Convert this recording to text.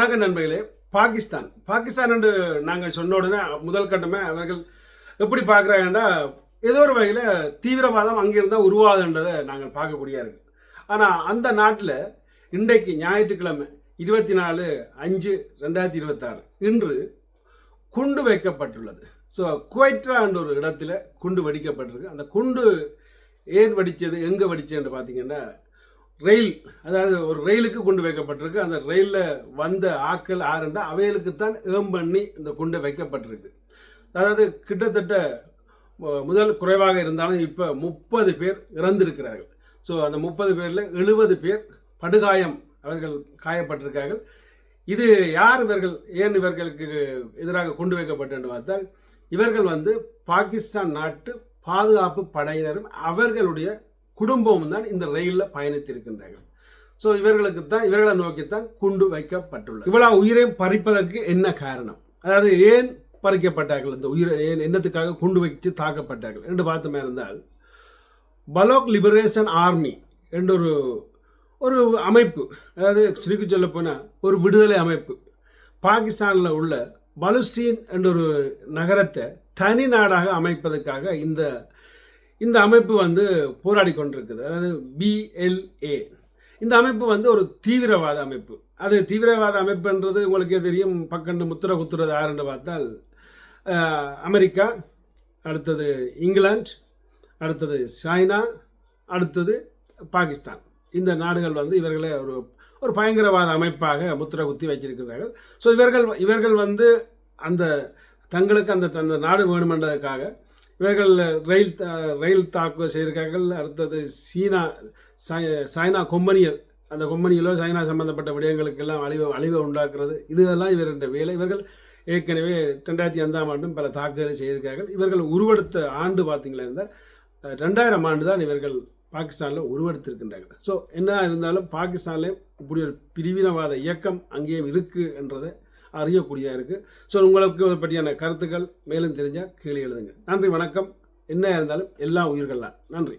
வணக்கம் நண்பர்களே. பாகிஸ்தான் என்று நாங்கள் சொன்ன உடனே முதல் கட்டமே அவர்கள் எப்படி பார்க்குறாங்கன்னா ஏதோ ஒரு வகையில் தீவிரவாதம் அங்கிருந்தா உருவாதுன்றதை நாங்கள் பார்க்கக்கூடிய இருக்கு. ஆனால் அந்த நாட்டில் இன்றைக்கு ஞாயிற்றுக்கிழமை 24/5/2026 இன்று குண்டு வைக்கப்பட்டுள்ளது. ஸோ குவைட்ரா என்ற ஒரு இடத்துல குண்டு வெடிக்கப்பட்டிருக்கு. அந்த குண்டு ஏன் வெடித்தது, எங்கே வெடிச்சதுன்னு பார்த்தீங்கன்னா ரயில், அதாவது ஒரு ரயிலுக்கு குண்டு வைக்கப்பட்டிருக்கு. அந்த ரயிலில் வந்த ஆட்கள் ஆறுண்டா அவைகளுக்குத்தான் ஏம் பண்ணி இந்த குண்டு வைக்கப்பட்டிருக்கு. அதாவது கிட்டத்தட்ட முதல் குறைவாக இருந்தாலும் இப்போ 30 பேர் இறந்திருக்கிறார்கள். ஸோ அந்த 30 பேரில் 70 பேர் படுகாயம், அவர்கள் காயப்பட்டிருக்கார்கள். இது யார் இவர்கள், ஏன் இவர்களுக்கு எதிராக குண்டு வைக்கப்பட்டு பார்த்தால் இவர்கள் பாகிஸ்தான் நாட்டு பாதுகாப்பு படையினரும் அவர்களுடைய குடும்பமும் தான் இந்த ரயிலில் பயணித்திருக்கின்றார்கள். ஸோ இவர்களை நோக்கித்தான் குண்டு வைக்கப்பட்டுள்ளது. இவ்வளவு உயிரையும் பறிப்பதற்கு என்ன காரணம், அதாவது ஏன் பறிக்கப்பட்டார்கள், இந்த உயிரை ஏன் என்னத்துக்காக குண்டு வைத்து தாக்கப்பட்டார்கள் என்று பார்த்தமே இருந்தால் பலோக் லிபரேஷன் ஆர்மி என்ற ஒரு அமைப்பு, அதாவது சுருக்கி சொல்ல போனால் ஒரு விடுதலை அமைப்பு, பாகிஸ்தானில் உள்ள பலுஸ்தீன் என்ற ஒரு நகரத்தை தனி நாடாக அமைப்பதற்காக இந்த அமைப்பு போராடி கொண்டிருக்குது. அதாவது BLA இந்த அமைப்பு ஒரு தீவிரவாத அமைப்பு. அது தீவிரவாத அமைப்புன்றது உங்களுக்கே தெரியும். பக்கண்டு முத்திர குத்துறது யாருன்னு பார்த்தால் அமெரிக்கா, அடுத்தது இங்கிலாந்து, அடுத்தது சைனா, அடுத்தது பாகிஸ்தான். இந்த நாடுகள் இவர்களை ஒரு பயங்கரவாத அமைப்பாக முத்திர குத்தி வச்சிருக்கிறார்கள். ஸோ இவர்கள் அந்த தங்களுக்கு அந்த நாடு வேணுமென்றதுக்காக இவர்கள் ரயில் தாக்குதல் செய்திருக்கார்கள். அடுத்தது சைனா கொம்பனியல், அந்த கொம்பனியிலோ சைனா சம்பந்தப்பட்ட விடயங்களுக்கெல்லாம் அழிவை உண்டாக்குறது, இதெல்லாம் இவருடைய வேலை. இவர்கள் ஏற்கனவே 2005ஆம் ஆண்டும் பல தாக்குதலை செய்திருக்கார்கள். இவர்கள் உருவெடுத்த ஆண்டு பார்த்தீங்களா இருந்தால் 2000 ஆண்டு தான் இவர்கள் பாகிஸ்தானில் உருவெடுத்திருக்கின்றார்கள். ஸோ என்ன இருந்தாலும் பாகிஸ்தானில் இப்படி ஒரு பிரிவினவாத இயக்கம் அங்கேயும் இருக்குது என்றதை அறியக்கூடியதாக இருக்குது. ஸோ உங்களுக்கு அதை பற்றியான கருத்துக்கள் மேலும் தெரிஞ்சால் கீழே எழுதுங்க. நன்றி, வணக்கம். என்ன இருந்தாலும் எல்லா உயிர்கள் தான். நன்றி.